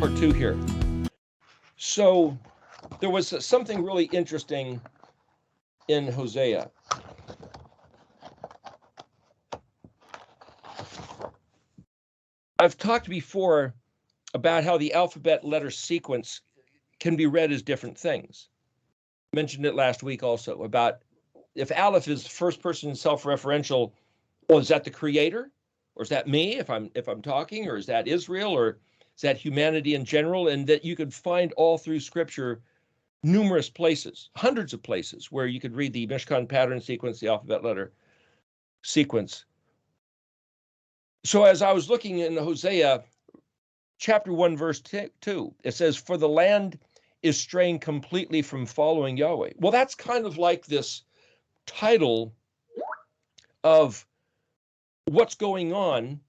part 2 here. So there was something really interesting in Hosea. I've talked before about how the alphabet letter sequence can be read as different things. Mentioned it last week also about if Aleph is first person self-referential, well, is that the creator? Or is that me if I'm talking? Or is that Israel? Or is that humanity in general? And that you could find all through Scripture numerous places, hundreds of places, where you could read the Mishkan pattern sequence, the alphabet letter sequence. So as I was looking in Hosea, chapter 1, verse 2, it says, "For the land is straying completely from following Yahweh." Well, that's kind of like this title of what's going on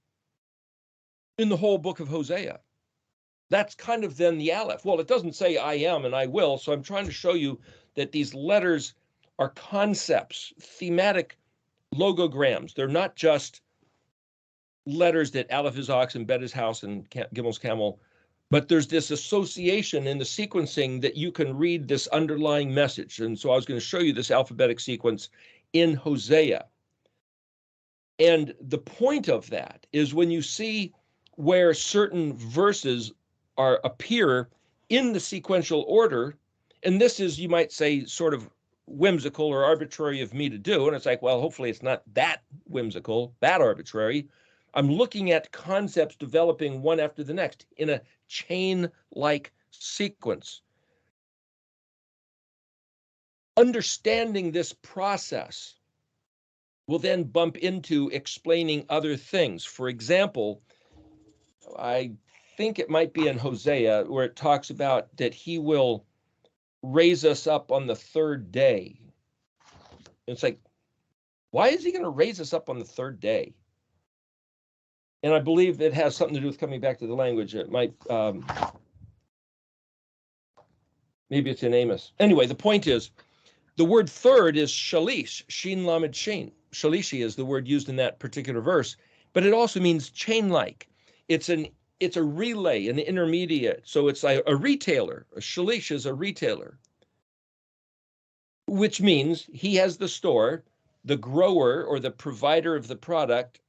in the whole book of Hosea. That's kind of then the Aleph. Well, it doesn't say I am and I will, so I'm trying to show you that these letters are concepts, thematic logograms. They're not just letters that Aleph is ox and Bet is house and Gimel's camel, but there's this association in the sequencing that you can read this underlying message. And so I was going to show you this alphabetic sequence in Hosea. And the point of that is when you see where certain verses appear in the sequential order, and this is, you might say, sort of whimsical or arbitrary of me to do, and it's like, well, hopefully it's not that whimsical, that arbitrary. I'm looking at concepts developing one after the next in a chain-like sequence. Understanding this process will then bump into explaining other things. For example, I think it might be in Hosea where it talks about that he will raise us up on the third day. It's like, why is he going to raise us up on the third day? And I believe it has something to do with coming back to the language. It might, maybe it's in Amos. Anyway, the point is, the word third is shalish, shin lamed shin. Shalishi is the word used in that particular verse, but it also means chain-like. It's a relay, an intermediate. So it's like a retailer. A shalish is a retailer, which means he has the store, the grower or the provider of the product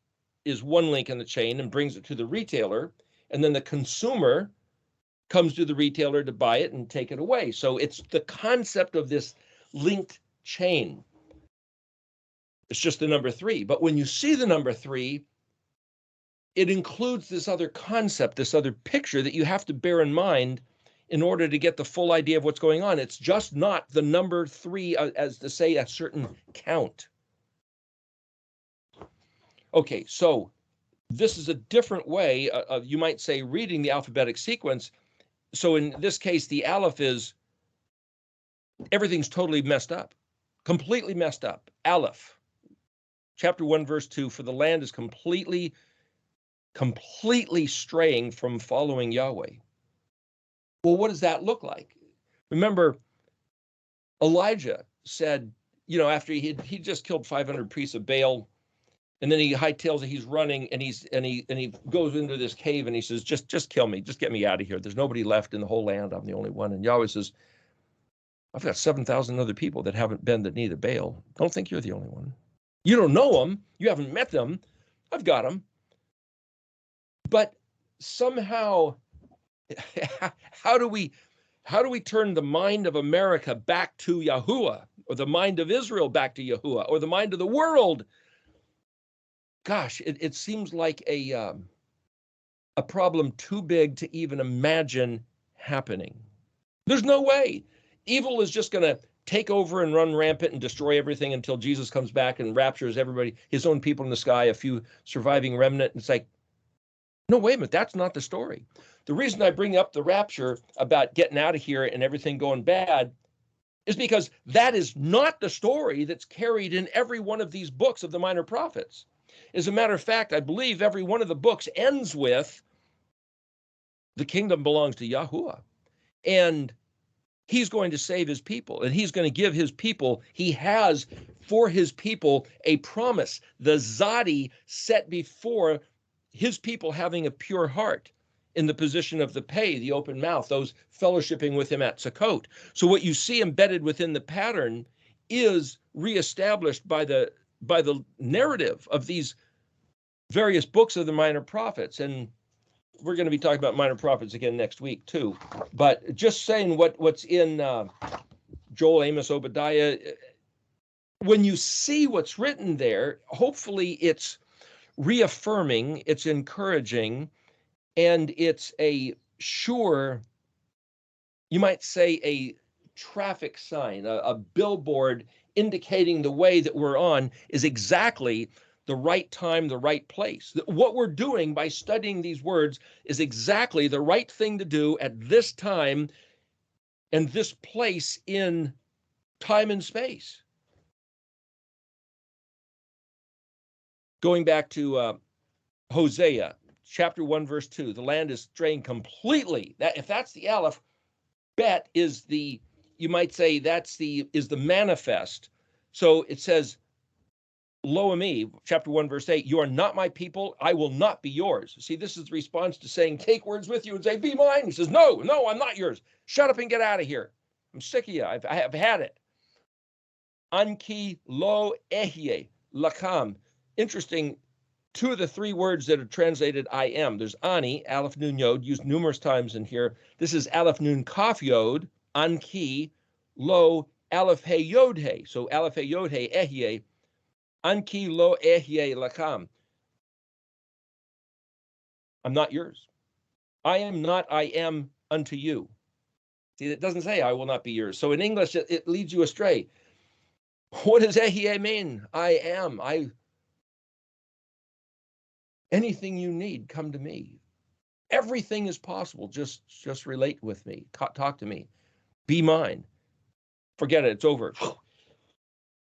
is one link in the chain and brings it to the retailer, and then the consumer comes to the retailer to buy it and take it away. So it's the concept of this linked chain. It's just the number 3. But when you see the number 3, it includes this other concept, this other picture that you have to bear in mind in order to get the full idea of what's going on. It's just not the number 3 as to say a certain count. Okay, so this is a different way of, you might say, reading the alphabetic sequence. So in this case, the Aleph is, everything's totally messed up, completely messed up. Aleph, chapter 1, verse 2, "For the land is completely straying from following Yahweh." Well, what does that look like? Remember, Elijah said, after he just killed 500 priests of Baal, and then he hightails it, he's running, and he goes into this cave, and he says, just kill me, just get me out of here. There's nobody left in the whole land. I'm the only one. And Yahweh says, I've got 7,000 other people that haven't been the knee to Baal. Don't think you're the only one. You don't know them. You haven't met them. I've got them. But somehow, how do we turn the mind of America back to Yahuwah, or the mind of Israel back to Yahuwah, or the mind of the world? Gosh, it seems like a problem too big to even imagine happening. There's no way. Evil is just going to take over and run rampant and destroy everything until Jesus comes back and raptures everybody, his own people in the sky, a few surviving remnant. And it's like, no, wait a minute, that's not the story. The reason I bring up the rapture about getting out of here and everything going bad is because that is not the story that's carried in every one of these books of the minor prophets. As a matter of fact, I believe every one of the books ends with, the kingdom belongs to Yahuwah, and he's going to save his people, and he's going to give his people, he has for his people a promise, the Zadi set before his people having a pure heart. in the position of the pei, the open mouth, those fellowshipping with him at Sukkot. So what you see embedded within the pattern is reestablished by the narrative of these various books of the minor prophets. And we're going to be talking about minor prophets again next week too. But just saying what's in Joel, Amos, Obadiah, when you see what's written there, hopefully it's reaffirming, it's encouraging, and it's a sure, you might say, a traffic sign, a billboard indicating the way that we're on is exactly the right time, the right place. What we're doing by studying these words is exactly the right thing to do at this time and this place in time and space. Going back to Hosea, chapter 1, verse 2, the land is straying completely. If that's the Aleph, Bet is the, you might say, is the manifest. So it says, Lo me, chapter 1, verse 8, you are not my people, I will not be yours. See, this is the response to saying, take words with you and say, be mine. He says, no, I'm not yours. Shut up and get out of here. I'm sick of you. I have had it. Anki lo ehye lakam. Interesting, two of the three words that are translated I am. There's ani, aleph nun yod, used numerous times in here. This is aleph nun kaf yod, anki lo aleph he yod he. So aleph he yod he ehye. Anki lo ehye lakam. I'm not yours. I am not, I am unto you. See, it doesn't say I will not be yours. So in English, it leads you astray. What does ehye mean? I am. Anything you need, come to me. Everything is possible. Just relate with me. Talk to me. Be mine. Forget it. It's over.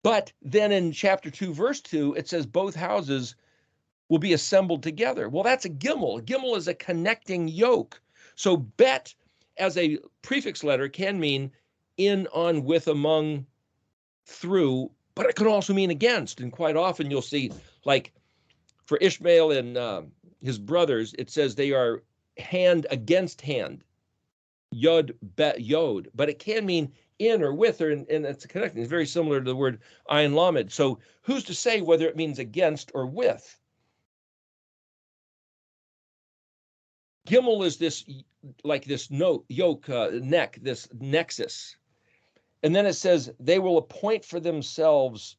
But then in chapter 2, verse 2, it says both houses will be assembled together. Well, that's a gimel. A gimel is a connecting yoke. So bet as a prefix letter can mean in, on, with, among, through, but it can also mean against. And quite often you'll see, like for Ishmael and his brothers, it says they are hand against hand, yod, bet, yod, but it can mean in or with, or and it's a connecting. It's very similar to the word ayin lamed. So who's to say whether it means against or with? Gimel is this, like this yoke, neck, this nexus. And then it says, they will appoint for themselves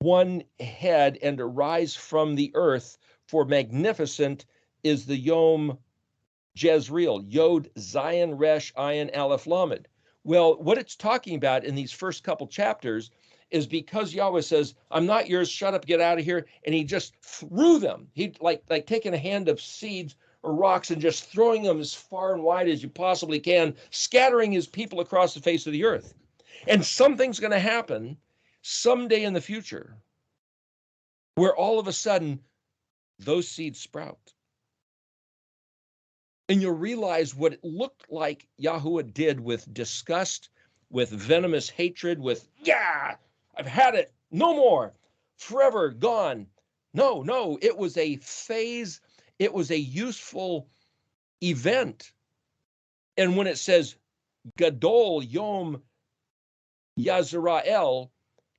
one head and arise from the earth, for magnificent is the Yom Jezreel, Yod, Zion, Resh, Ayin, Aleph, Lamed. Well, what it's talking about in these first couple chapters is because Yahweh says, I'm not yours, shut up, get out of here. And he just threw them. He like taking a hand of seeds or rocks and just throwing them as far and wide as you possibly can, scattering his people across the face of the earth. And something's going to happen someday in the future where all of a sudden those seeds sprout. And you'll realize what it looked like Yahuwah did with disgust, with venomous hatred, with, yeah, I've had it, no more, forever, gone. No, it was a phase, it was a useful event. And when it says, Gadol Yom Yazrael,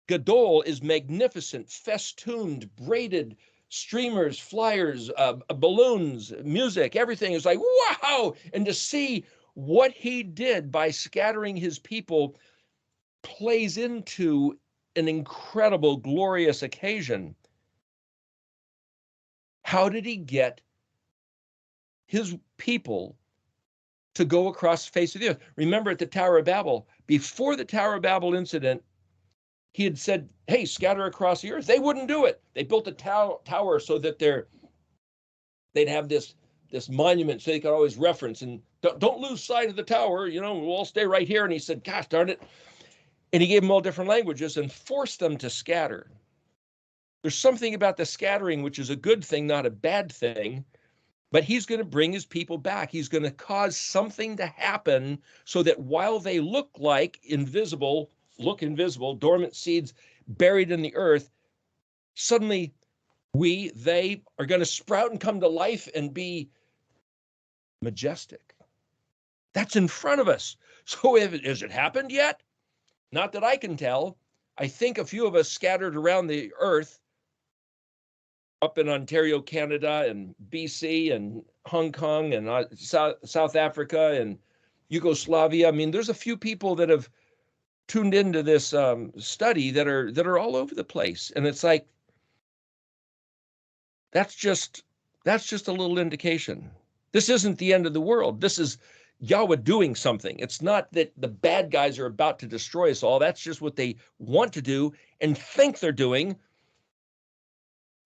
Gadol is magnificent, festooned, braided, streamers, flyers, balloons, music, everything is like, wow. And to see what he did by scattering his people plays into an incredible, glorious occasion. How did he get his people to go across the face of the earth? Remember at the Tower of Babel, before the Tower of Babel incident, he had said, hey, scatter across the earth. They wouldn't do it. They built a tower so that they'd have this monument so they could always reference, and don't lose sight of the tower, we'll all stay right here. And he said, gosh darn it. And he gave them all different languages and forced them to scatter. There's something about the scattering, which is a good thing, not a bad thing, but he's going to bring his people back. He's going to cause something to happen so that while they look invisible, dormant seeds buried in the earth, suddenly they are going to sprout and come to life and be majestic. That's in front of us. So has it happened yet? Not that I can tell. I think a few of us scattered around the earth, up in Ontario, Canada, and BC, and Hong Kong, and South Africa, and Yugoslavia. I mean, there's a few people that have tuned into this study that are all over the place, and it's like that's just a little indication. This isn't the end of the world. This is Yahweh doing something. It's not that the bad guys are about to destroy us all. That's just what they want to do and think they're doing.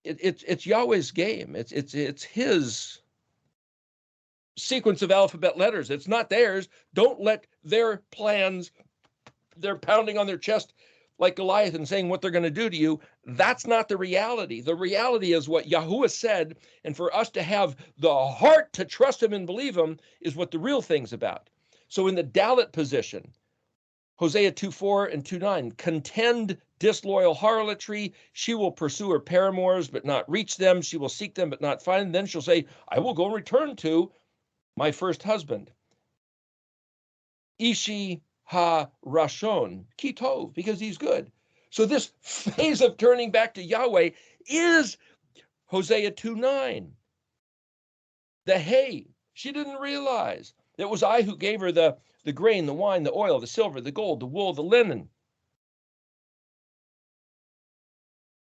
It's Yahweh's game. It's his sequence of alphabet letters. It's not theirs. Don't let their plans, they're pounding on their chest like Goliath and saying what they're going to do to you. That's not the reality. The reality is what Yahuwah said, and for us to have the heart to trust him and believe him is what the real thing's about. So in the Dalit position, Hosea 2:4 and 2:9, contend disloyal harlotry. She will pursue her paramours, but not reach them. She will seek them, but not find them. Then she'll say, I will go and return to my first husband. Ishi ha-rashon, kitov, because he's good. So this phase of turning back to Yahweh is Hosea 2:9. The hay, she didn't realize. It was I who gave her the grain, the wine, the oil, the silver, the gold, the wool, the linen.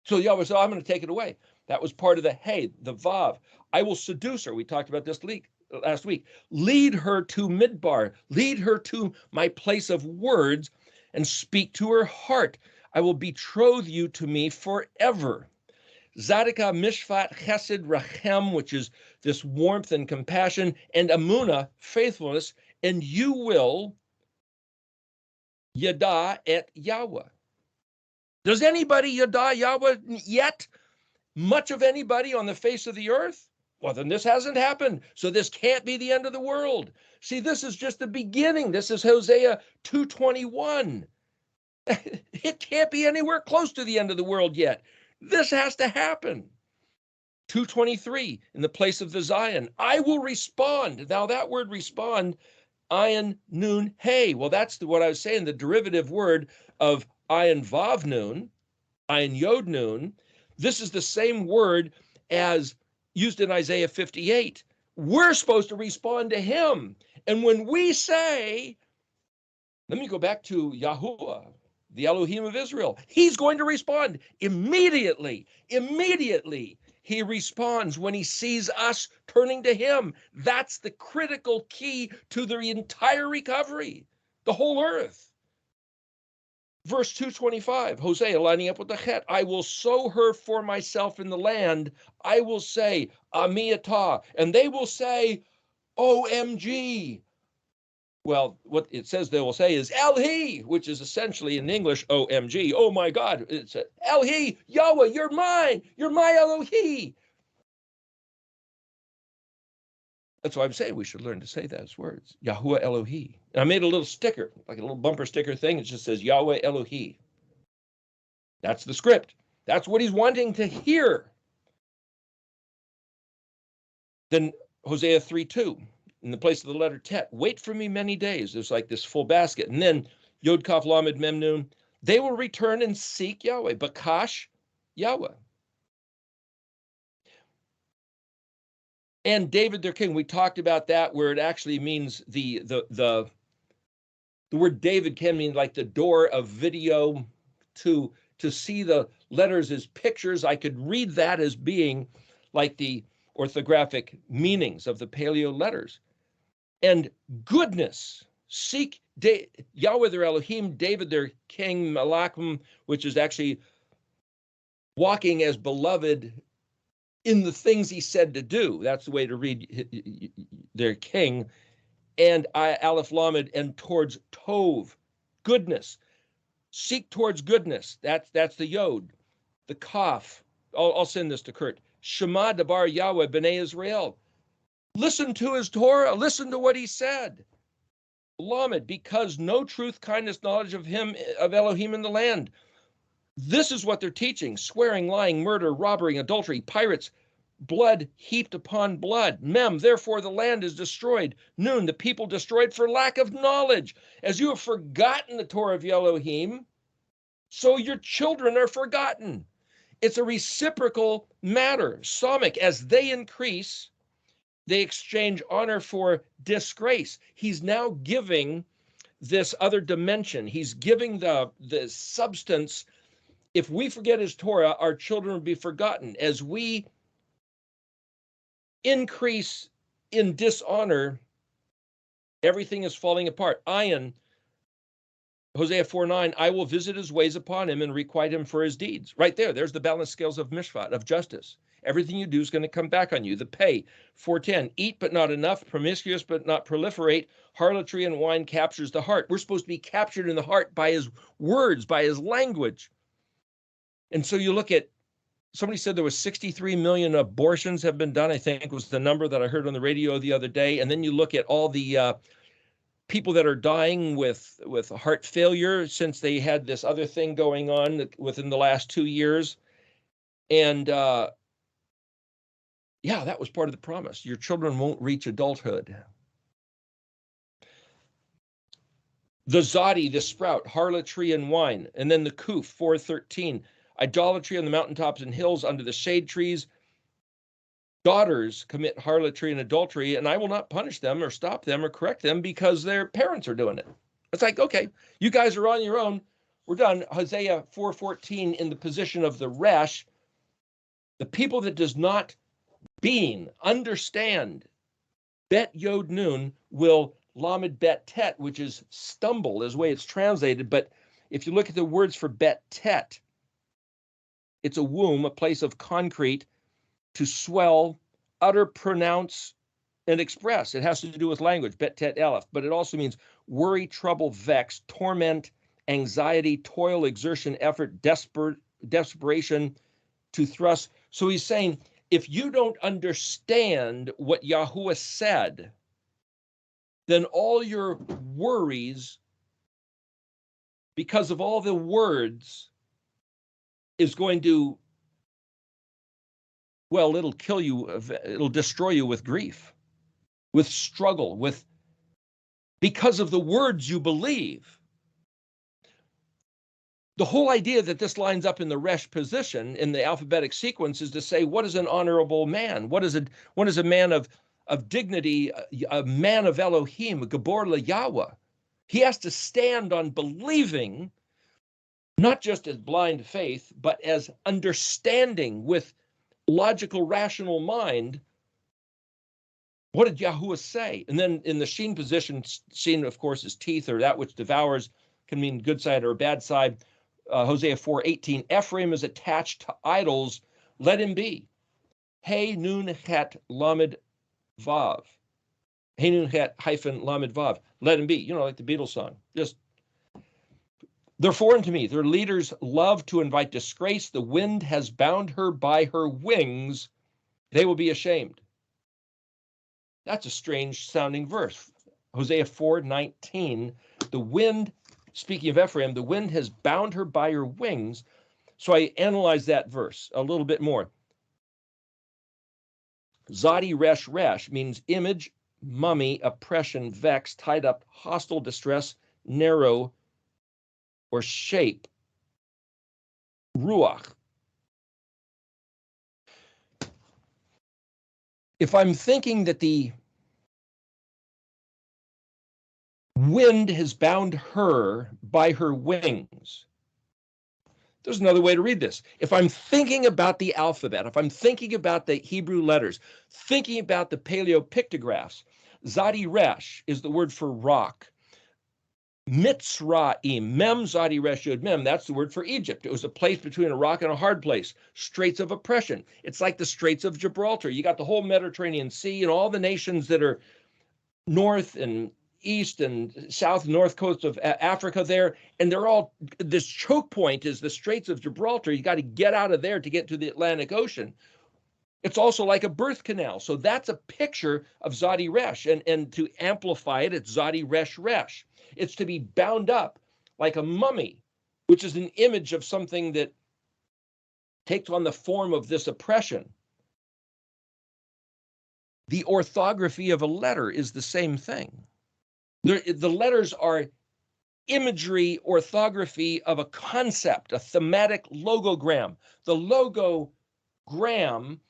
So Yahweh said, I'm going to take it away. That was part of the hay, the vav. I will seduce her. We talked about this last week. Lead her to Midbar. Lead her to my place of words and speak to her heart. I will betroth you to me forever. Zadika mishvat chesed rachem, which is this warmth and compassion, and amuna, faithfulness, and you will yada et Yahweh. Does anybody yada Yahweh yet? Much of anybody on the face of the earth? Well, then this hasn't happened. So this can't be the end of the world. See, this is just the beginning. This is Hosea 2:21. It can't be anywhere close to the end of the world yet. This has to happen. 2:23, in the place of the Zion, I will respond. Now that word respond, ayin nun hey. Well, that's what I was saying, the derivative word of ayin vav nun, ayin yod nun. This is the same word as used in Isaiah 58. We're supposed to respond to him. And when we say, let me go back to Yahuwah, the Elohim of Israel, he's going to respond immediately. Immediately, he responds when he sees us turning to him. That's the critical key to the entire recovery, the whole earth. Verse 2:25, Hosea lining up with the Chet, I will sow her for myself in the land. I will say, Amiyatah, and they will say, OMG. Well, what it says they will say is Elhi, which is essentially in English, OMG. Oh my God, it's Elhi, Yahweh, you're mine. You're my Elohi. That's why I'm saying we should learn to say those words, Yahuwah Elohi. And I made a little sticker, like a little bumper sticker thing. It just says Yahweh Elohi. That's the script. That's what he's wanting to hear. Then Hosea 3:2, in the place of the letter Tet, wait for me many days. There's like this full basket. And then Yod Kaf Lamed Mem Nun, they will return and seek Yahweh. Bakash Yahweh. And David their king, we talked about that, where it actually means the word David can mean like the door of video. To see the letters as pictures, I could read that as being like the orthographic meanings of the Paleo letters. And goodness, seek Yahweh their Elohim, David their king, Malachim, which is actually walking as beloved in the things he said to do. That's the way to read their king. And Aleph Lamed, and towards Tov, goodness. Seek towards goodness. That's the Yod. The Kaf. I'll send this to Kurt. Shema Dabar Yahweh B'nai Israel. Listen to his Torah. Listen to what he said. Lamed, because no truth, kindness, knowledge of him, of Elohim in the land. This is what they're teaching: swearing, lying, murder, robbery, adultery, pirates, blood heaped upon blood. Mem, therefore the land is destroyed. Nun, the people destroyed for lack of knowledge. As you have forgotten the Torah of Elohim, so your children are forgotten. It's a reciprocal matter. Somic, as they increase, they exchange honor for disgrace. He's now giving this other dimension. He's giving the substance. If we forget his Torah, our children will be forgotten. As we increase in dishonor, everything is falling apart. Ayin, Hosea 4:9, I will visit his ways upon him and requite him for his deeds. Right there, there's the balanced scales of mishpat, of justice. Everything you do is going to come back on you. The pay, 4:10, eat but not enough, promiscuous but not proliferate, harlotry and wine captures the heart. We're supposed to be captured in the heart by his words, by his language. And so you look at, somebody said there was 63 million abortions have been done, I think was the number that I heard on the radio the other day. And then you look at all the people that are dying with heart failure since they had this other thing going on within the last 2 years. And yeah, that was part of the promise. Your children won't reach adulthood. The zadi, the sprout, harlotry and wine. And then the kuf, 4:13, idolatry on the mountaintops and hills under the shade trees. Daughters commit harlotry and adultery, and I will not punish them or stop them or correct them because their parents are doing it. It's like, okay, you guys are on your own. We're done. Hosea 4:14, in the position of the resh, the people that does not understand, bet yod nun, will lamed bet tet, which is stumble, is the way it's translated. But if you look at the words for bet tet, it's a womb, a place of concrete, to swell, utter, pronounce, and express. It has to do with language, bet tet aleph, but it also means worry, trouble, vex, torment, anxiety, toil, exertion, effort, desperation, to thrust. So he's saying, if you don't understand what Yahuwah said, then all your worries, because of all the words, is going to, well, it'll kill you, it'll destroy you with grief, with struggle, because of the words you believe. The whole idea that this lines up in the resh position in the alphabetic sequence is to say, what is an honorable man? What is a man of dignity, a man of Elohim, a Gabor Yahweh? He has to stand on believing, not just as blind faith, but as understanding with logical, rational mind. What did Yahuwah say? And then in the sheen position, sheen, of course, is teeth, or that which devours, can mean good side or bad side. Hosea 4:18, Ephraim is attached to idols, let him be. Hey nun het lamed vav. Hey nun het hyphen lamed vav. Let him be. You know, like the Beatles song. Just, they're foreign to me. Their leaders love to invite disgrace. The wind has bound her by her wings. They will be ashamed. That's a strange sounding verse. Hosea 4:19, the wind, speaking of Ephraim, the wind has bound her by her wings. So I analyzed that verse a little bit more. Zadi resh resh means image, mummy, oppression, vex, tied up, hostile, distress, narrow, or shape. Ruach. If I'm thinking that the wind has bound her by her wings, there's another way to read this. If I'm thinking about the alphabet, if I'm thinking about the Hebrew letters, thinking about the paleopictographs, Zadi Resh is the word for rock. Mitzra'im, Mem Zadi Resh Yod Mem, that's the word for Egypt. It was a place between a rock and a hard place, straits of oppression. It's like the Straits of Gibraltar. You got the whole Mediterranean Sea and all the nations that are north and east and south and north coast of Africa there, and they're all, this choke point is the Straits of Gibraltar. You got to get out of there to get to the Atlantic Ocean. It's also like a birth canal. So that's a picture of Zadi Resh, and to amplify it, it's Zadi Resh Resh. It's to be bound up like a mummy, which is an image of something that takes on the form of this oppression. The orthography of a letter is the same thing. The letters are imagery, orthography of a concept, a thematic logogram. The logogram,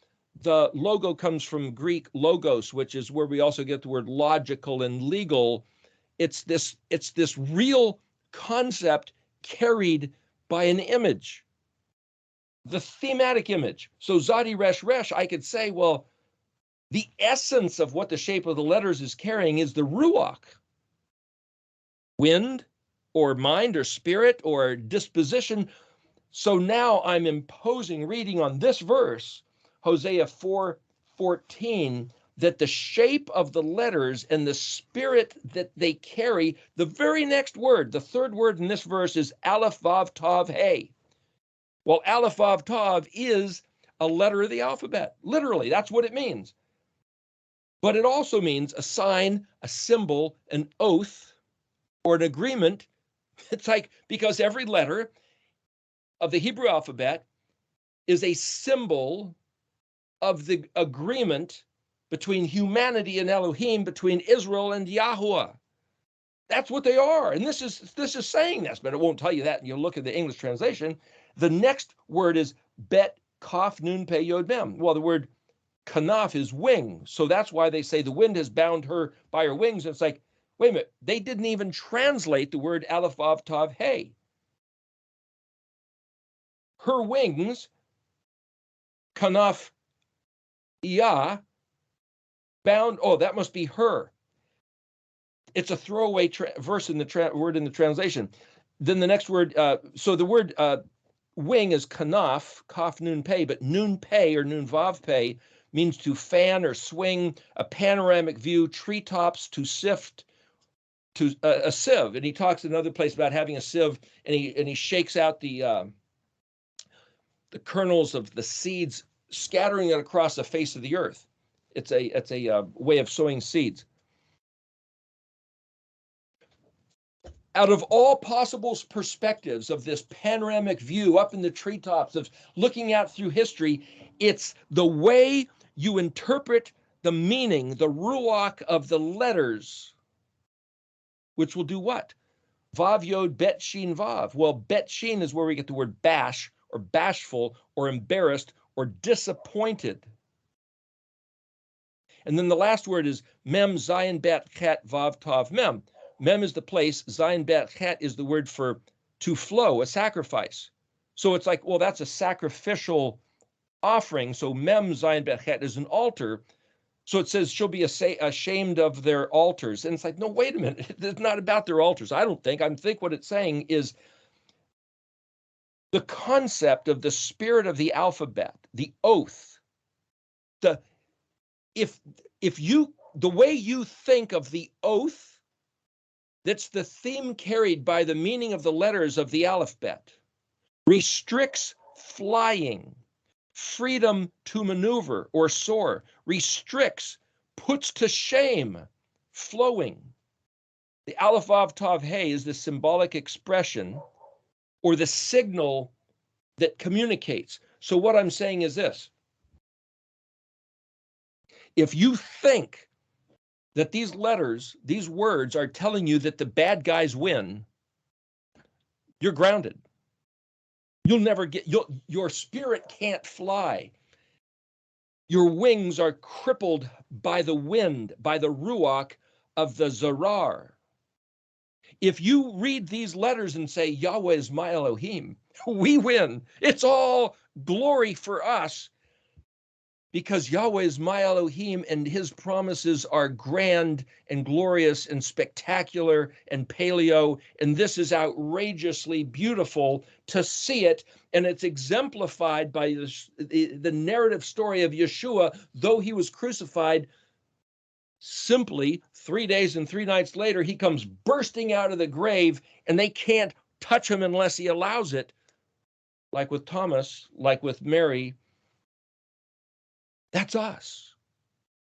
the logo comes from Greek logos, which is where we also get the word logical and legal. It's this real concept carried by an image, the thematic image. So Zadi Resh Resh, I could say, well, the essence of what the shape of the letters is carrying is the ruach, wind or mind or spirit or disposition. So now I'm imposing, reading on this verse, Hosea 4:14, that the shape of the letters and the spirit that they carry, the very next word, the third word in this verse is Aleph Vav Tav Hey. Well, Aleph Vav Tav is a letter of the alphabet. Literally, that's what it means. But it also means a sign, a symbol, an oath, or an agreement. It's like, because every letter of the Hebrew alphabet is a symbol of the agreement between humanity and Elohim, between Israel and Yahweh. That's what they are. And this is saying this, but it won't tell you that. And you look at the English translation. The next word is Bet Kaf Nun Pe Yod Mem. Well, the word kanaf is wing. So that's why they say the wind has bound her by her wings. And it's like, wait a minute, they didn't even translate the word Aleph Vav Tav Hey. Her wings, kanaf Yah, bound, oh, that must be her. It's a throwaway verse in the word in the translation. Then the next word, so the word wing is kanaf, kaf nun pei, but nun pei or nun vav pei means to fan or swing, a panoramic view, treetops, to sift, to a sieve. And he talks in another place about having a sieve, and he shakes out the kernels of the seeds, scattering it across the face of the earth. It's a way of sowing seeds. Out of all possible perspectives of this panoramic view up in the treetops, of looking out through history, it's the way you interpret the meaning, the ruach of the letters, which will do what? Vav Yod Bet Shin Vav. Well, Bet Shin is where we get the word bash, or bashful, or embarrassed, or disappointed. And then the last word is Mem Zayin Bet Chet Vav Tav Mem. Mem is the place, Zayin Bet Chet is the word for to flow, a sacrifice. So it's like, well, that's a sacrificial offering. So Mem Zayin Bet Chet is an altar. So it says she'll be ashamed of their altars. And it's like, no, wait a minute. It's not about their altars. I don't think. I think what it's saying is the concept of the spirit of the alphabet, the oath, the way you think of the oath, that's the theme carried by the meaning of the letters of the alphabet, restricts flying, freedom to maneuver or soar, restricts, puts to shame, flowing. The Aleph Vav Tav Hey is the symbolic expression or the signal that communicates. So what I'm saying is this. If you think that these letters, these words are telling you that the bad guys win, you're grounded. You'll never get, your spirit can't fly. Your wings are crippled by the wind, by the ruach of the zarar. If you read these letters and say, Yahweh is my Elohim, we win. It's all glory for us, because Yahweh is my Elohim and his promises are grand and glorious and spectacular and paleo. And this is outrageously beautiful to see it. And it's exemplified by the narrative story of Yeshua, though he was crucified. Simply 3 days and 3 nights later, he comes bursting out of the grave, and they can't touch him unless he allows it. Like with Thomas, like with Mary. That's us.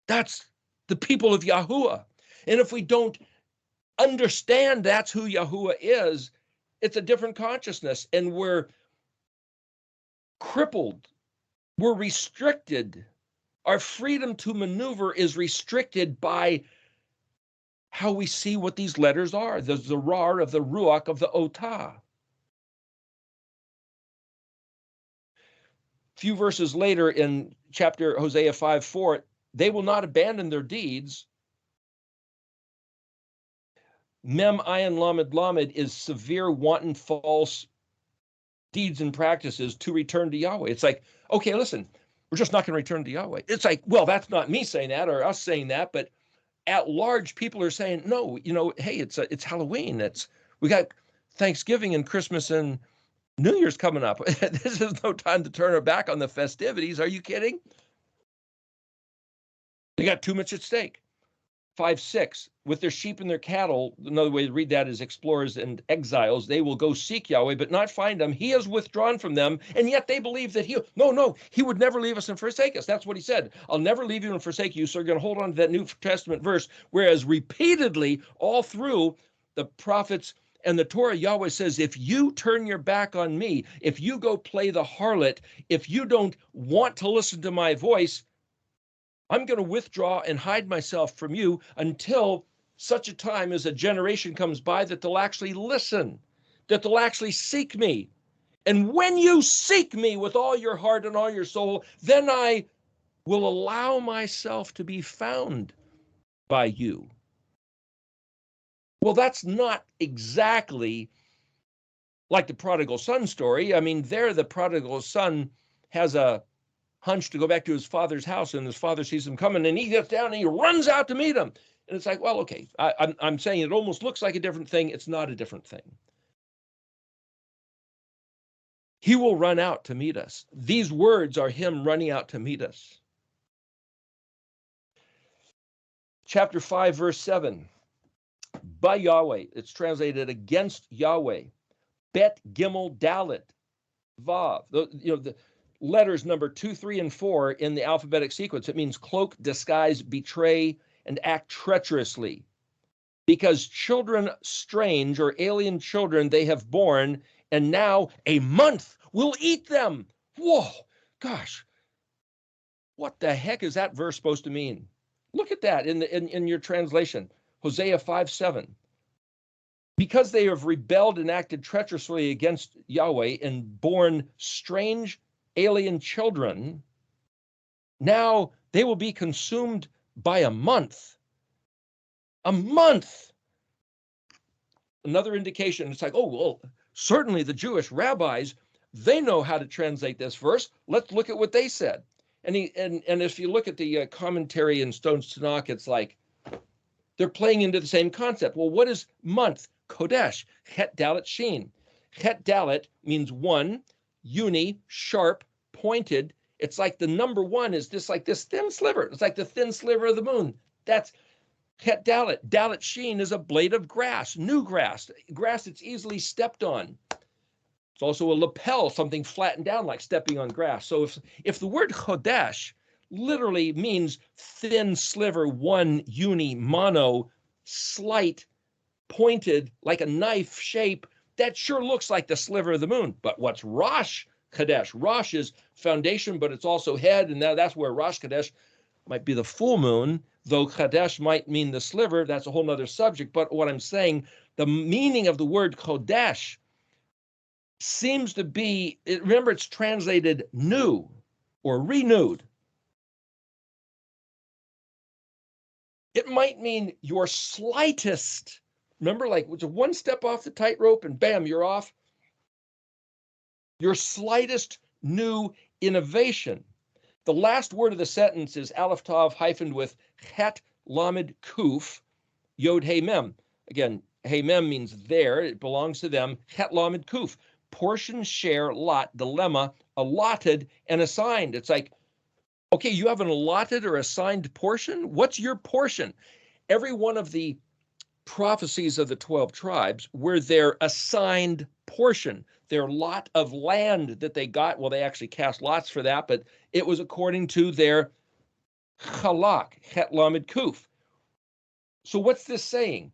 That's the people of Yahuwah. And if we don't understand that's who Yahuwah is, it's a different consciousness, and we're crippled, we're restricted, Our freedom to maneuver is restricted by how we see what these letters are, the zarar of the ruach of the otah. A few verses later in chapter Hosea 5:4, they will not abandon their deeds. Mem ayin lamed lamed is severe, wanton, false deeds and practices to return to Yahweh. It's like, okay, listen, we're just not going to return to Yahweh. It's like, well, that's not me saying that or us saying that, but at large, people are saying, no, hey, it's Halloween. We got Thanksgiving and Christmas and New Year's coming up. This is no time to turn our back on the festivities. Are you kidding? They got too much at stake. 5:6, with their sheep and their cattle, another way to read that is explorers and exiles, they will go seek Yahweh, but not find him. He has withdrawn from them, and yet they believe that he would never leave us and forsake us. That's what he said. I'll never leave you and forsake you. So you're going to hold on to that New Testament verse, whereas repeatedly all through the prophets and the Torah, Yahweh says, if you turn your back on me, if you go play the harlot, if you don't want to listen to my voice, I'm going to withdraw and hide myself from you until such a time as a generation comes by that they'll actually listen, that they'll actually seek me. And when you seek me with all your heart and all your soul, then I will allow myself to be found by you. Well, that's not exactly like the prodigal son story. I mean, there the prodigal son has a hunch to go back to his father's house, and his father sees him coming, and he gets down and he runs out to meet him. And it's like, well, okay, I'm saying it almost looks like a different thing. It's not a different thing. He will run out to meet us. These words are him running out to meet us. Chapter 5, verse 7. By Yahweh, it's translated against Yahweh. Bet Gimel Dalet Vav. The letters number 2, 3, and 4 in the alphabetic sequence. It means cloak, disguise, betray, and act treacherously. Because children strange or alien children they have borne, and now a month will eat them. Whoa, gosh. What the heck is that verse supposed to mean? Look at that in your translation. Hosea 5:7. Because they have rebelled and acted treacherously against Yahweh and borne strange alien children, now they will be consumed by a month. A month. Another indication, it's like, oh, well, certainly the Jewish rabbis, they know how to translate this verse. Let's look at what they said. And if you look at the commentary in Stone's Tanakh, it's like they're playing into the same concept. Well, what is month? Kodesh, Het Dalet Shin. Het Dalet means one, uni, sharp, pointed. It's like the number one is just like this thin sliver. It's like the thin sliver of the moon. That's Het Dalet. Dalet Shin is a blade of grass, new grass that's easily stepped on. It's also a lapel, something flattened down like stepping on grass. So if the word Chodesh literally means thin sliver, one, uni, mono, slight, pointed, like a knife shape, that sure looks like the sliver of the moon. But what's Rosh Kadesh? Rosh is foundation, but it's also head, and that's where Rosh Kadesh might be the full moon, though Kadesh might mean the sliver. That's a whole nother subject. But what I'm saying, the meaning of the word Kodesh seems to be, remember, it's translated new or renewed. It might mean your slightest. Remember, like one step off the tightrope and bam, you're off. Your slightest new innovation. The last word of the sentence is Aleph Tav hyphened with Het Lamed Kuf Yod He Mem. Again, He Mem means there, it belongs to them. Het Lamed Kuf, portion, share, lot, dilemma, allotted and assigned. It's like, okay, you have an allotted or assigned portion? What's your portion? Every one of the prophecies of the 12 tribes were their assigned portion, their lot of land that they got. Well, they actually cast lots for that, but it was according to their chalak, Het Lamed Kuf. So what's this saying?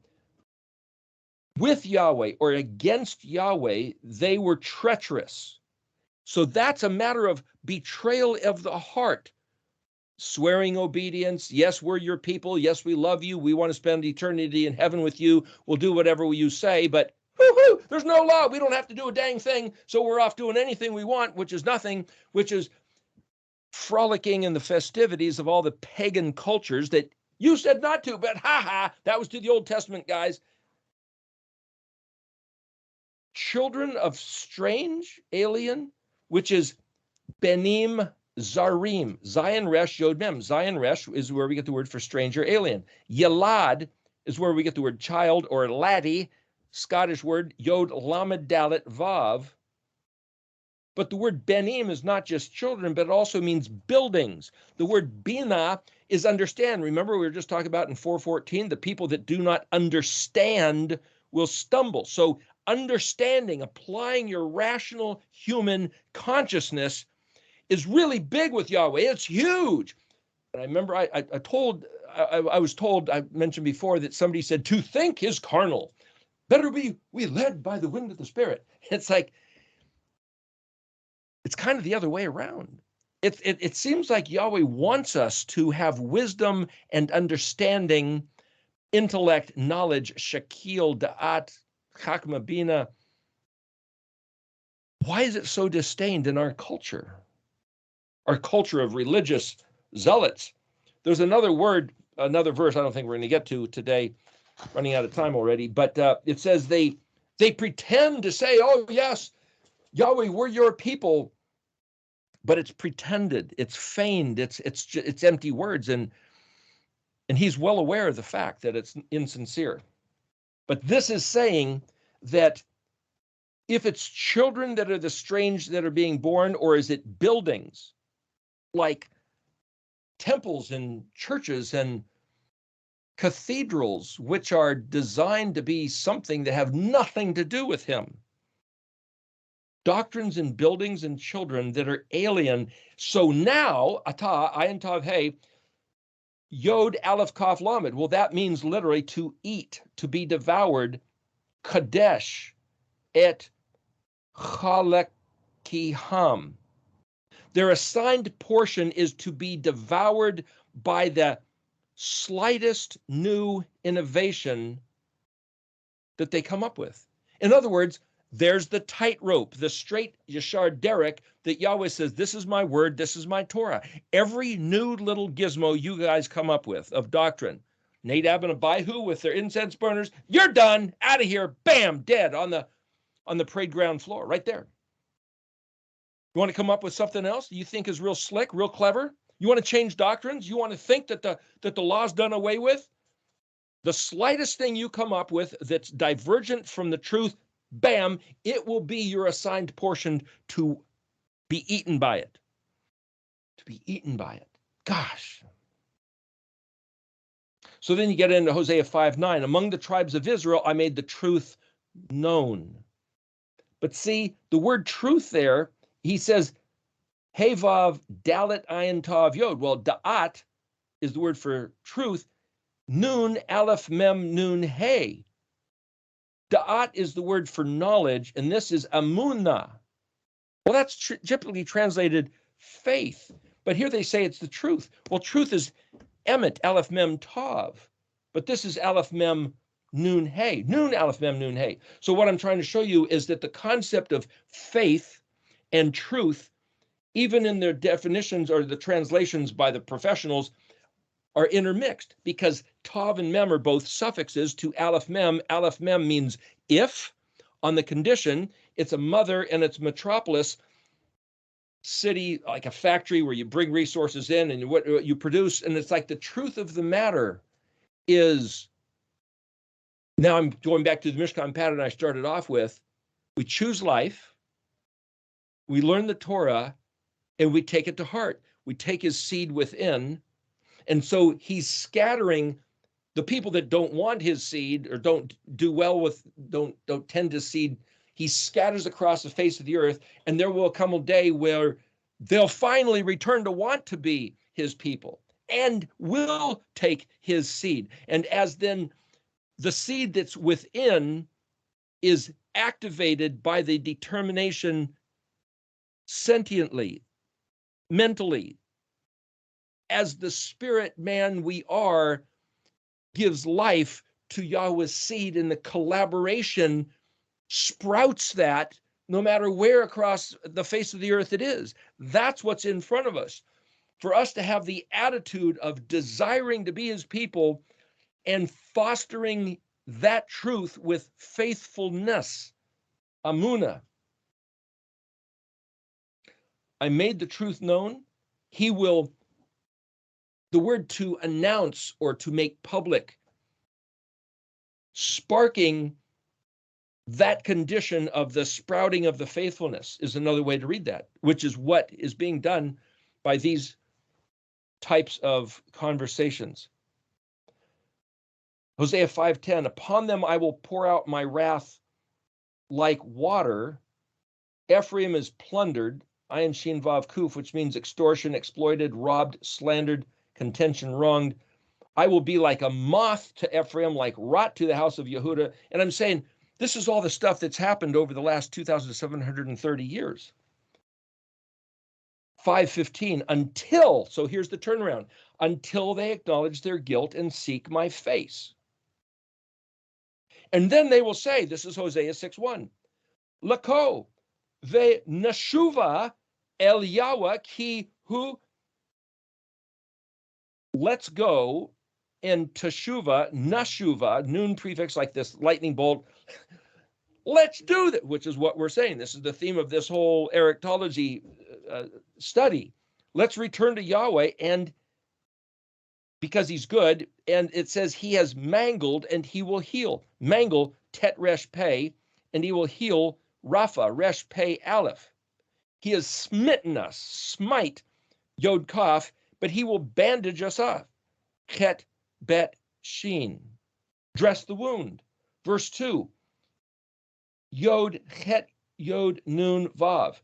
With Yahweh or against Yahweh, they were treacherous. So that's a matter of betrayal of the heart. swearing obedience. Yes, we're your people. Yes, we love you. We want to spend eternity in heaven with you. We'll do whatever you say, but woo-hoo, there's no law. We don't have to do a dang thing. So we're off doing anything we want, which is nothing, which is frolicking in the festivities of all the pagan cultures that you said not to, but that was to the Old Testament, guys. Children of strange, alien, which is Benim Zarim, Zion Resh Yod Mem. Zion Resh is where we get the word for stranger, alien. Yalad is where we get the word child or laddie, Scottish word Yod Lamed Dalet Vav. But the word Benim is not just children, but it also means buildings. The word Bina is understand. Remember, we were just talking about in 4:14, the people that do not understand will stumble. So understanding, applying your rational human consciousness is really big with Yahweh. It's huge. And I remember I was told, I mentioned before that somebody said, to think is carnal. Better be we led by the wind of the Spirit. It's like, it's kind of the other way around. It seems like Yahweh wants us to have wisdom and understanding, intellect, knowledge, shakil, da'at, chakma, bina. Why is it so disdained in our culture? Our culture of religious zealots. There's another word, another verse I don't think we're going to get to today, running out of time already, but it says they pretend to say, oh yes, Yahweh, we're your people, but it's pretended, it's feigned, it's empty words, and he's well aware of the fact that it's insincere. But this is saying that if it's children that are the strange that are being born, or is it buildings like temples and churches and cathedrals, which are designed to be something that have nothing to do with him? Doctrines and buildings and children that are alien. So now, ata, ayin tav hey, yod aleph kaf lamed. Well, that means literally to eat, to be devoured. Kadesh et chalekiham. Their assigned portion is to be devoured by the slightest new innovation that they come up with. In other words, there's the tightrope, the straight yashar derek that Yahweh says, this is my word, this is my Torah. Every new little gizmo you guys come up with of doctrine, Nadab and Abihu with their incense burners, you're done, out of here, bam, dead on the parade ground floor, right there. You want to come up with something else you think is real slick, real clever? You want to change doctrines? You want to think that the law's done away with? The slightest thing you come up with that's divergent from the truth, bam, it will be your assigned portion to be eaten by it. To be eaten by it. Gosh. So then you get into Hosea 5:9. Among the tribes of Israel, I made the truth known. But see, the word truth there, he says, Hey Vav Dalet Ayin Tav Yod. Well, Da'at is the word for truth. Nun Aleph Mem Nun Hey. Da'at is the word for knowledge, and this is Amunah. Well, that's typically translated faith, but here they say it's the truth. Well, truth is Emet, Aleph Mem Tav, but this is Aleph Mem Nun Hey. Nun Aleph Mem Nun Hey. So what I'm trying to show you is that the concept of faith and truth, even in their definitions or the translations by the professionals, are intermixed, because Tav and Mem are both suffixes to Aleph Mem. Aleph Mem means if, on the condition it's a mother and it's metropolis city, like a factory where you bring resources in and what you produce. And it's like the truth of the matter is, now I'm going back to the Mishkan pattern I started off with. We choose life, we learn the Torah, and we take it to heart. We take his seed within. And so he's scattering the people that don't want his seed or don't do well with, don't tend to seed. He scatters across the face of the earth, and there will come a day where they'll finally return to want to be his people and will take his seed. And as then the seed that's within is activated by the determination sentiently, mentally, as the spirit man we are, gives life to Yahweh's seed, and the collaboration sprouts that no matter where across the face of the earth it is. That's what's in front of us. For us to have the attitude of desiring to be his people and fostering that truth with faithfulness, Amunah. I made the truth known. He will, the word to announce or to make public, sparking that condition of the sprouting of the faithfulness is another way to read that, which is what is being done by these types of conversations. Hosea 5:10, upon them I will pour out my wrath like water. Ephraim is plundered, Ayin Shin Vav Kuf, which means extortion, exploited, robbed, slandered, contention, wronged. I will be like a moth to Ephraim, like rot to the house of Yehuda. And I'm saying, this is all the stuff that's happened over the last 2,730 years. 5:15, until, so here's the turnaround, until they acknowledge their guilt and seek my face. And then they will say, this is Hosea 6:1, Lako ve nashuva el Yahweh ki hu, let's go, and teshuva, nashuva, noon prefix like this lightning bolt, let's do that, which is what we're saying. This is the theme of this whole Erictology study. Let's return to Yahweh, and because he's good, and it says he has mangled and he will heal. Mangle, tet resh pei, and he will heal, Rapha, resh pei aleph. He has smitten us, smite, yod kaf, but he will bandage us up. Chet bet shin, dress the wound. Verse 2, Yod, Het, Yod, Nun, Vav.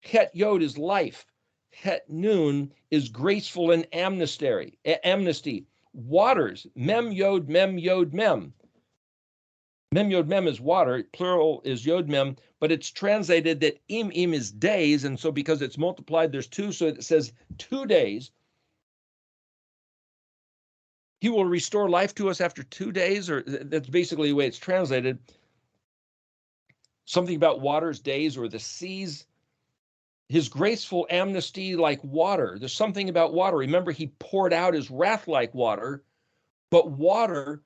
Het, Yod is life. Het, Nun is graceful and amnesty. Waters, Mem, Yod, Mem, Yod, Mem. Mem, Yod, Mem is water. Plural is Yod, Mem. But it's translated that Im is days. And so because it's multiplied, there's two. So it says 2 days. He will restore life to us after 2 days. Or that's basically the way it's translated. Something about waters, days, or the seas. His graceful amnesty like water. There's something about water. Remember, he poured out his wrath like water, but water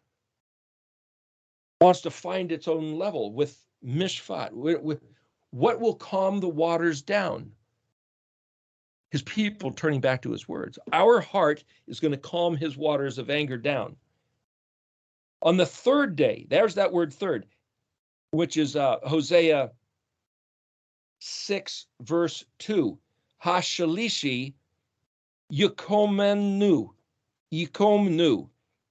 wants to find its own level with mishpat. What will calm the waters down? His people turning back to his words. Our heart is going to calm his waters of anger down. On the third day, there's that word third, which is Hosea 6, verse 2. Hashalishi yikomenu.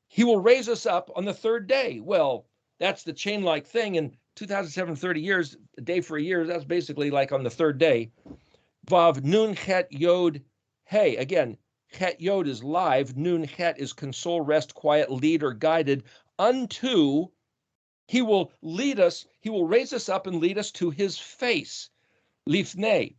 He will raise us up on the third day. Well, that's the chain-like thing. In 2,730 years, a day for a year, that's basically like on the third day. Vav nun chet yod hey. Again, chet yod is live. Nun chet is console, rest, quiet, lead, or guided unto. He will lead us. He will raise us up and lead us to his face. Lifnei.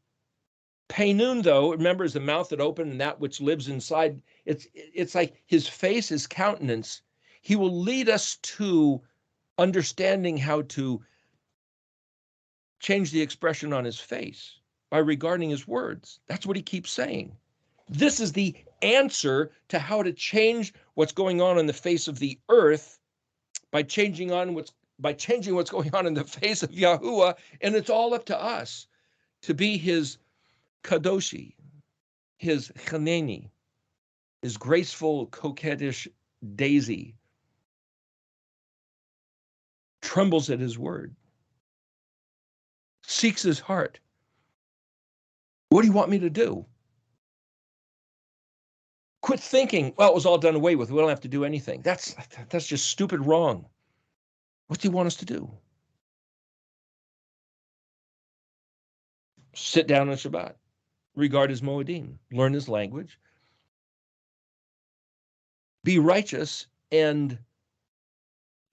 Peinun, though, remember, is the mouth that opened and that which lives inside. It's like his face, his countenance. He will lead us to understanding how to change the expression on his face by regarding his words. That's what he keeps saying. This is the answer to how to change what's going on the face of the earth by changing what's going on in the face of Yahuwah, and it's all up to us to be his kadoshi, his chaneni, his graceful, coquettish daisy, trembles at his word, seeks his heart. What do you want me to do? Quit thinking, well, it was all done away with. We don't have to do anything. That's just stupid wrong. What do you want us to do? Sit down on Shabbat, regard his Moedim, learn his language, be righteous and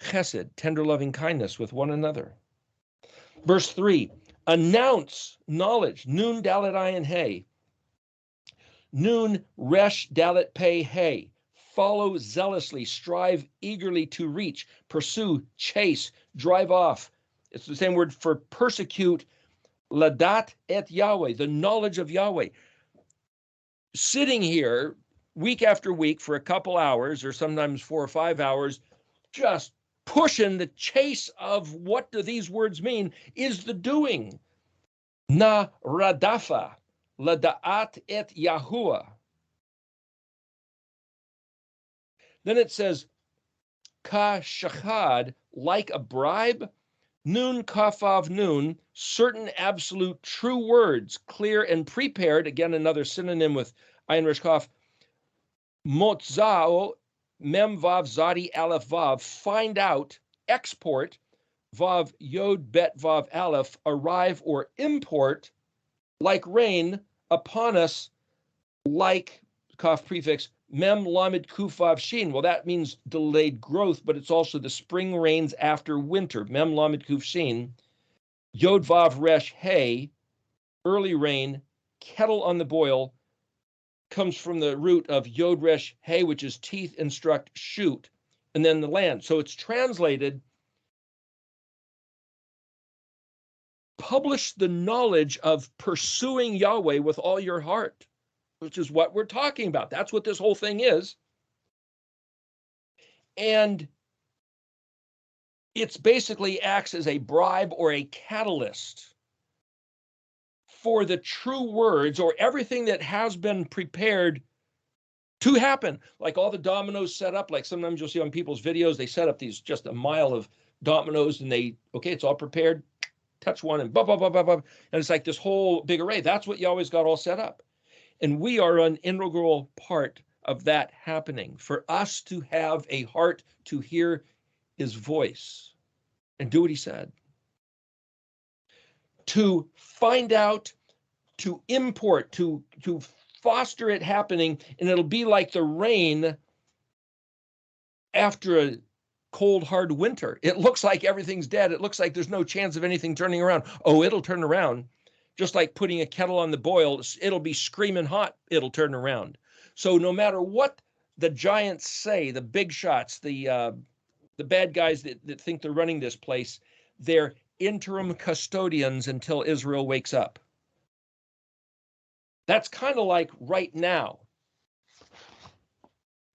chesed, tender loving kindness with one another. Verse 3, announce knowledge, nun dalet ayin hey. Nun resh dalet pei hey. Follow zealously, strive eagerly to reach, pursue, chase, drive off. It's the same word for persecute, ladat et Yahweh, the knowledge of Yahweh. Sitting here week after week for a couple hours, or sometimes 4 or 5 hours, just pushing the chase of what do these words mean is the doing. Na radafa, ladaat et Yahuwah. Then it says, ka shachad, like a bribe, nun kafav nun, certain absolute true words, clear and prepared, again, another synonym with ayin resh kaf, motzao, mem vav zadi aleph vav, find out, export, vav yod bet vav aleph, arrive or import, like rain upon us, like kaf prefix, mem lamed kufav shin. Well, that means delayed growth, but it's also the spring rains after winter. Mem lamed kuf shin. Yod vav resh hey, early rain, kettle on the boil, comes from the root of yod resh hey, which is teeth, instruct, shoot, and then the land. So it's translated, publish the knowledge of pursuing Yahweh with all your heart, which is what we're talking about. That's what this whole thing is. And it's basically acts as a bribe or a catalyst for the true words or everything that has been prepared to happen. Like all the dominoes set up, like sometimes you'll see on people's videos, they set up these just a mile of dominoes and okay, it's all prepared, touch one and blah, blah, blah, blah, blah. And it's like this whole big array. That's what Yahweh's got all set up. And we are an integral part of that happening, for us to have a heart to hear his voice and do what he said, to find out, to import, to foster it happening, and it'll be like the rain after a cold, hard winter. It looks like everything's dead. It looks like there's no chance of anything turning around. Oh, it'll turn around. Just like putting a kettle on the boil, it'll be screaming hot, it'll turn around. So no matter what the giants say, the big shots, the bad guys that think they're running this place, they're interim custodians until Israel wakes up. That's kind of like right now.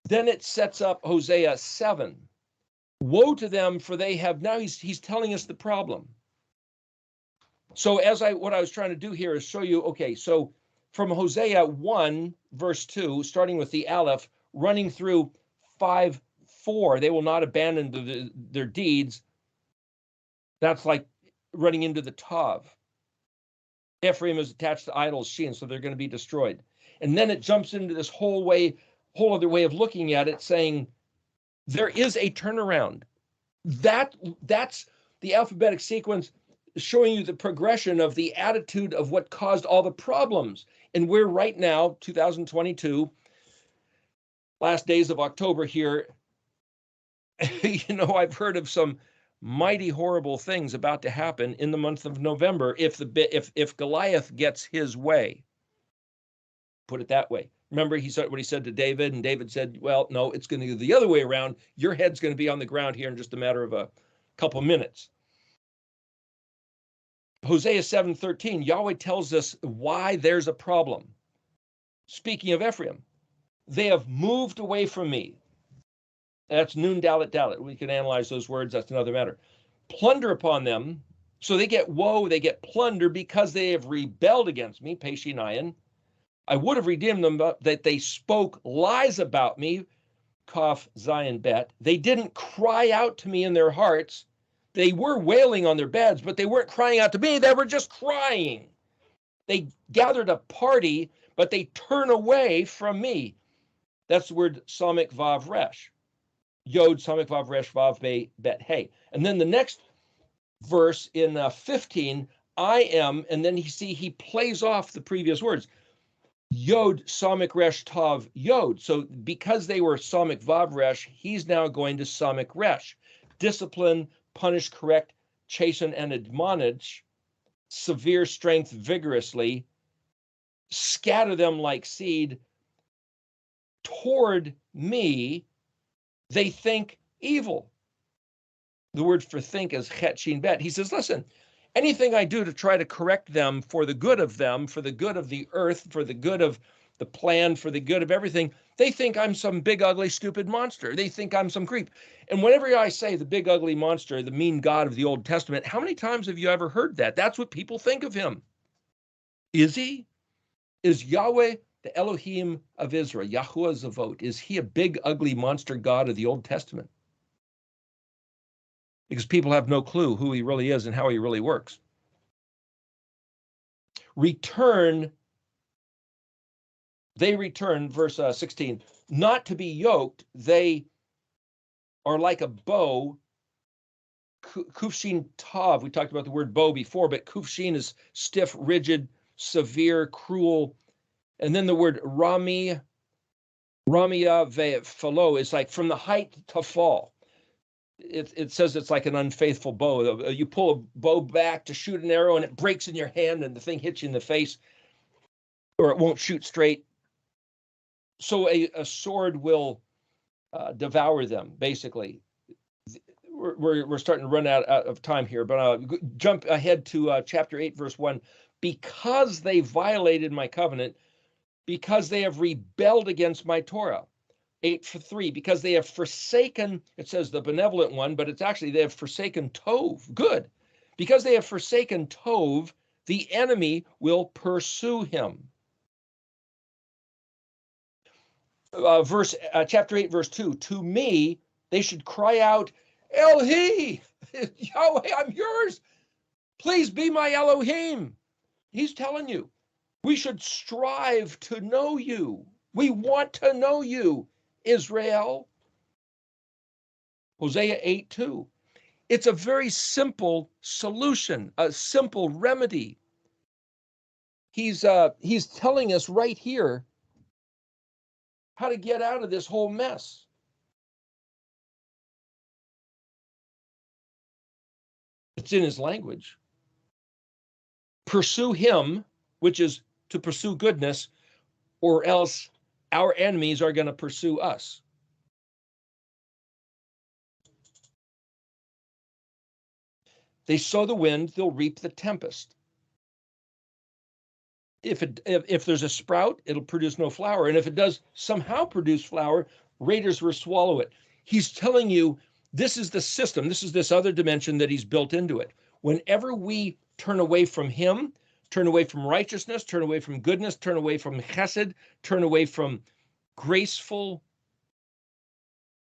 Then it sets up Hosea 7. Woe to them, for they have, now he's telling us the problem. So what I was trying to do here is show you, okay, so from Hosea 1, verse 2, starting with the Aleph, running through 5:4, they will not abandon their deeds. That's like running into the Tav. Ephraim is attached to idols, Shin, so they're going to be destroyed. And then it jumps into this whole other way of looking at it, saying there is a turnaround. That's the alphabetic sequence showing you the progression of the attitude of what caused all the problems. And we're right now, 2022, last days of October here. I've heard of some mighty horrible things about to happen in the month of November if Goliath gets his way. Put it that way. Remember he said what he said to David, and David said, well, no, it's going to go the other way around. Your head's going to be on the ground here in just a matter of a couple minutes. Hosea 7:13, Yahweh tells us why there's a problem. Speaking of Ephraim, they have moved away from me. That's nun dalet dalet. We can analyze those words. That's another matter. Plunder upon them. So they get woe, they get plunder because they have rebelled against me, Peshinayan. I would have redeemed them, but that they spoke lies about me, Kaf Zion Bet. They didn't cry out to me in their hearts. They were wailing on their beds, but they weren't crying out to me. They were just crying. They gathered a party, but they turn away from me. That's the word Samik Vav Resh. Yod Samik Vav Resh Vav Be Bet Hey. And then the next verse in 15, I am, and then he plays off the previous words. Yod Samik Resh Tav Yod. So because they were Samik Vav Resh, he's now going to Samik Resh. Discipline, punish, correct, chasten, and admonish, severe strength vigorously, scatter them like seed toward me, they think evil. The word for think is chet shin bet. He says, listen, anything I do to try to correct them, for the good of the earth, for the good of the plan, for the good of everything, they think I'm some big, ugly, stupid monster. They think I'm some creep. And whenever I say the big, ugly monster, the mean God of the Old Testament, how many times have you ever heard that? That's what people think of him. Is he? Is Yahweh the Elohim of Israel, Yahuwah Zavot, is he a big, ugly monster God of the Old Testament? Because people have no clue who he really is and how he really works. They return, verse 16, not to be yoked. They are like a bow. Kufshin tav, we talked about the word bow before, but kufshin is stiff, rigid, severe, cruel. And then the word ramia ve'falo is like from the height to fall. It says it's like an unfaithful bow. You pull a bow back to shoot an arrow and it breaks in your hand and the thing hits you in the face, or it won't shoot straight. So a sword will devour them, basically. We're starting to run out of time here, but jump ahead to chapter 8, verse 1. Because they violated my covenant, because they have rebelled against my Torah. 8:3, because they have forsaken, it says the benevolent one, but it's actually they have forsaken Tov, good. Because they have forsaken Tov, the enemy will pursue him. Chapter 8, verse 2, to me, they should cry out, Elohi, Yahweh, I'm yours. Please be my Elohim. He's telling you, we should strive to know you. We want to know you, Israel. Hosea 8:2. It's a very simple solution, a simple remedy. He's telling us right here how to get out of this whole mess. It's in his language. Pursue him, which is to pursue goodness, or else our enemies are going to pursue us. They sow the wind, they'll reap the tempest. If there's a sprout, it'll produce no flower. And if it does somehow produce flower, raiders will swallow it. He's telling you this is the system. This is this other dimension that he's built into it. Whenever we turn away from him, turn away from righteousness, turn away from goodness, turn away from chesed, turn away from graceful,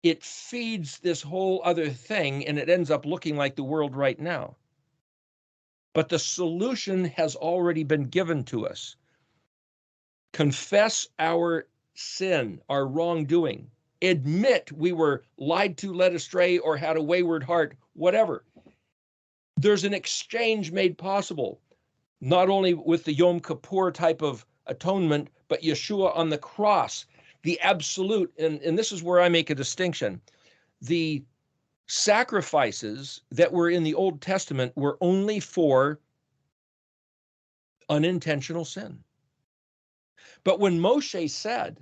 it feeds this whole other thing and it ends up looking like the world right now. But the solution has already been given to us. Confess our sin, our wrongdoing. Admit we were lied to, led astray, or had a wayward heart, whatever. There's an exchange made possible, not only with the Yom Kippur type of atonement, but Yeshua on the cross, the absolute. And this is where I make a distinction. The sacrifices that were in the Old Testament were only for unintentional sin. But when Moshe said,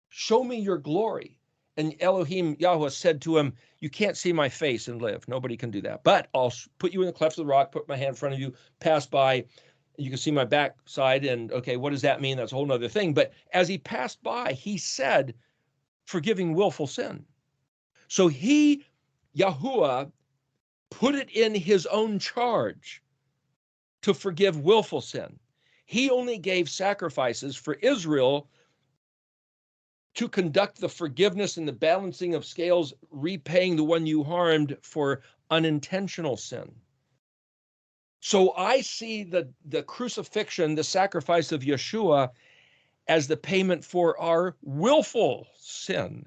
show me your glory, and Elohim, Yahweh, said to him, you can't see my face and live. Nobody can do that. But I'll put you in the cleft of the rock, put my hand in front of you, pass by, you can see my backside. And okay, what does that mean? That's a whole nother thing. But as he passed by, he said, forgiving willful sin. So he, Yahuwah, put it in his own charge to forgive willful sin. He only gave sacrifices for Israel to conduct the forgiveness and the balancing of scales, repaying the one you harmed for unintentional sin. So I see the crucifixion, the sacrifice of Yeshua, as the payment for our willful sin.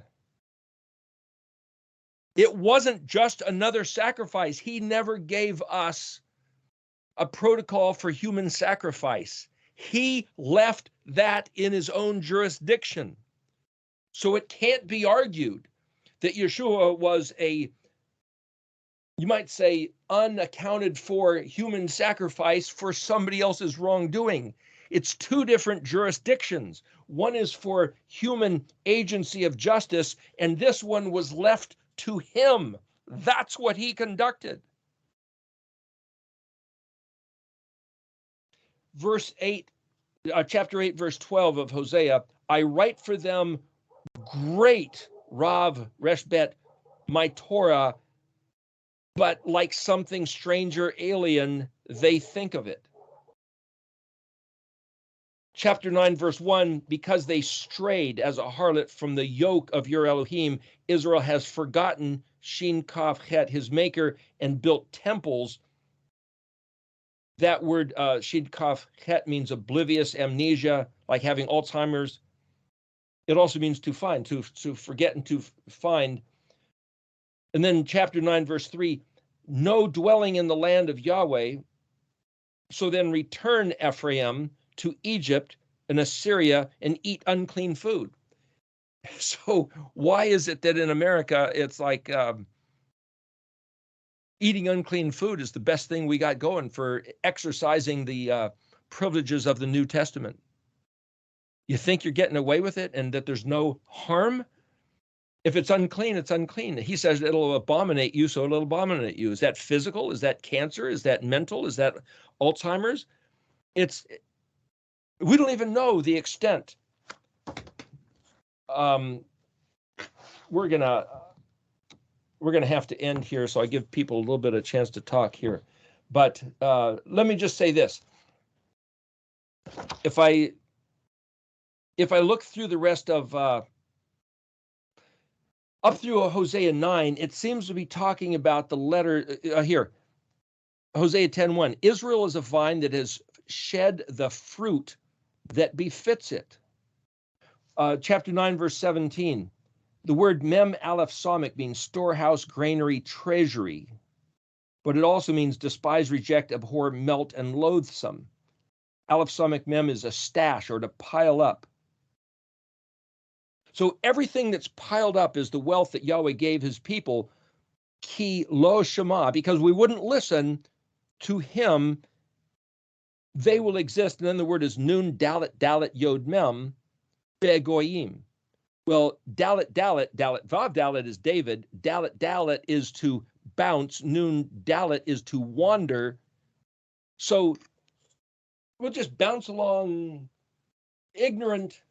It wasn't just another sacrifice. He never gave us a protocol for human sacrifice. He left that in his own jurisdiction. So it can't be argued that Yeshua was a, you might say, unaccounted for human sacrifice for somebody else's wrongdoing. It's two different jurisdictions. One is for human agency of justice, and this one was left to him. That's what he conducted. Verse 8, chapter 8, verse 12 of Hosea, I write for them great, Rav Reshbet, my Torah, but like something stranger, alien, they think of it. Chapter 9, verse 1, because they strayed as a harlot from the yoke of your Elohim, Israel has forgotten Shin Kaf Het, his maker, and built temples. That word Shin Kaf Het means oblivious, amnesia, like having Alzheimer's. It also means to find, to forget and to find. And then chapter 9, verse 3, no dwelling in the land of Yahweh. So then return, Ephraim, to Egypt and Assyria and eat unclean food. So why is it that in America it's like eating unclean food is the best thing we got going for exercising the privileges of the New Testament? You think you're getting away with it and that there's no harm? If it's unclean, it's unclean. He says it'll abominate you, so it'll abominate you. Is that physical? Is that cancer? Is that mental? Is that Alzheimer's? We don't even know the extent. We're gonna have to end here, so I give people a little bit of chance to talk here. But let me just say this: if I look through the rest of up through Hosea 9, it seems to be talking about the letter here. Hosea 10:1. Israel is a vine that has shed the fruit that befits it. Chapter 9, verse 17. The word mem aleph samik means storehouse, granary, treasury, but it also means despise, reject, abhor, melt, and loathsome. Aleph samik mem is a stash or to pile up. So everything that's piled up is the wealth that Yahweh gave his people, ki lo shema, because we wouldn't listen to him, they will exist. And then the word is nun dalet yod mem begoyim. Well, dalet vav dalet is David, dalet is to bounce, nun dalet is to wander. So we'll just bounce along ignorant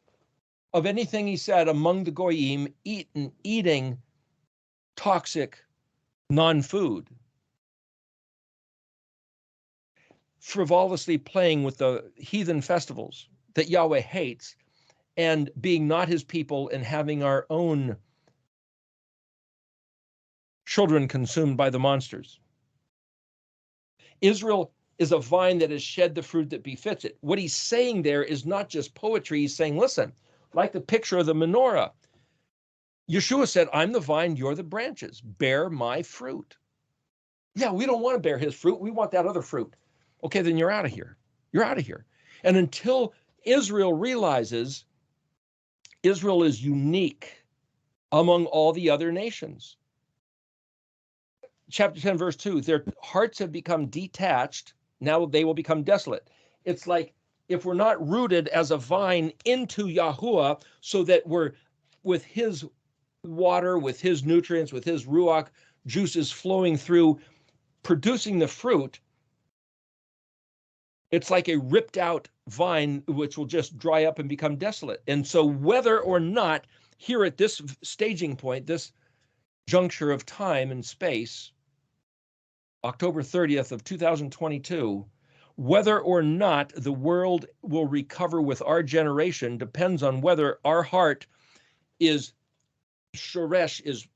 of anything he said among the goyim, eating toxic non-food, frivolously playing with the heathen festivals that Yahweh hates, and being not his people and having our own children consumed by the monsters. Israel is a vine that has shed the fruit that befits it. What he's saying there is not just poetry. He's saying, listen, like the picture of the menorah, Yeshua said, I'm the vine, you're the branches. Bear my fruit. Yeah, we don't want to bear his fruit. We want that other fruit. Okay, then you're out of here. You're out of here. And until Israel realizes Israel is unique among all the other nations. Chapter 10, verse 2, their hearts have become detached. Now they will become desolate. It's like if we're not rooted as a vine into Yahuwah so that we're with his water, with his nutrients, with his ruach juices flowing through, producing the fruit, it's like a ripped out vine which will just dry up and become desolate. And so whether or not here at this staging point, this juncture of time and space, October 30th of 2022, whether or not the world will recover with our generation depends on whether our heart is shoresh, is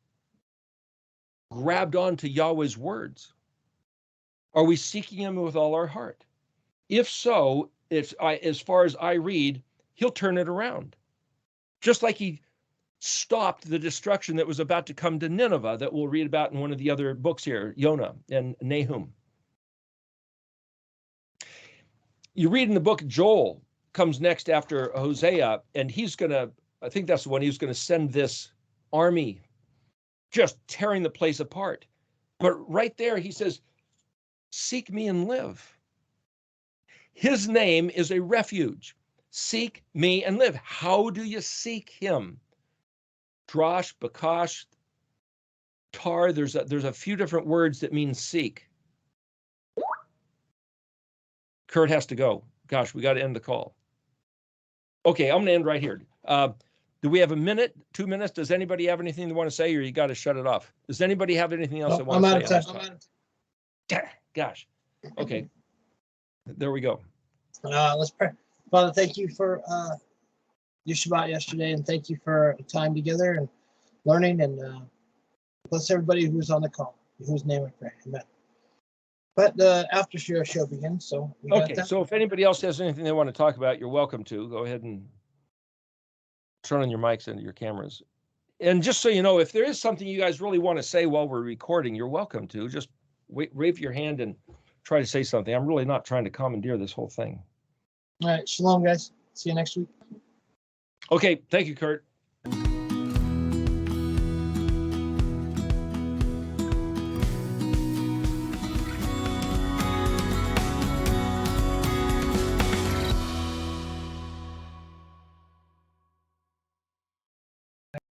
grabbed onto Yahweh's words. Are we seeking him with all our heart? If so, as far as I read, he'll turn it around. Just like he stopped the destruction that was about to come to Nineveh that we'll read about in one of the other books here, Jonah and Nahum. You read in the book, Joel comes next after Hosea, and he's going to, I think that's the one, he's going to send this army just tearing the place apart. But right there, he says, seek me and live. His name is a refuge. Seek me and live. How do you seek him? Drosh, Bakash, Tar, there's a few different words that mean seek. Kurt has to go. Gosh, we got to end the call. Okay, I'm going to end right here. Do we have a minute, 2 minutes? Does anybody have anything they want to say, or you got to shut it off? Does anybody have anything else they want to say? I'm out of time. Gosh. Okay. There we go. Let's pray. Father, thank you for your Shabbat yesterday, and thank you for time together and learning, and bless everybody who's on the call. In whose name I pray. Amen. But the after show begins, so we got that. So if anybody else has anything they want to talk about, you're welcome to. Go ahead and turn on your mics and your cameras. And just so you know, if there is something you guys really want to say while we're recording, you're welcome to. Just wave your hand and try to say something. I'm really not trying to commandeer this whole thing. All right. Shalom, guys. See you next week. Okay. Thank you, Kurt.